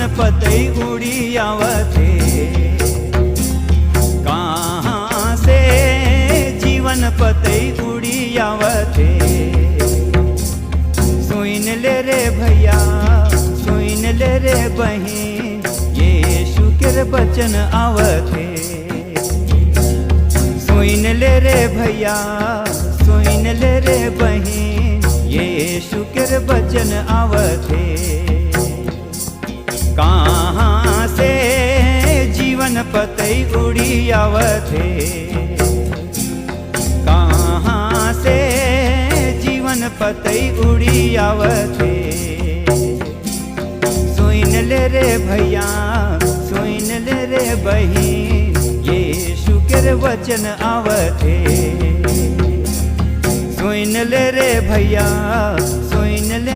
पतई उड़ी आवथे। कहाँ से जीवन पतई उड़ी आवथे। सुन ले रे भैया सुन ले रे बहिन, यीशु के वचन आवथे। सुन ले रे भैया सुन ले रे बहिन, यीशु के वचन आवथे। कहाँ से जीवन पतई उड़ी आवथे। कहाँ से जीवन पतई उड़ी आवथे। सुन ले रे भैया सुन ले रे बहिन, यीशु के वचन आवथे। सुन ले रे भैया सुन ले।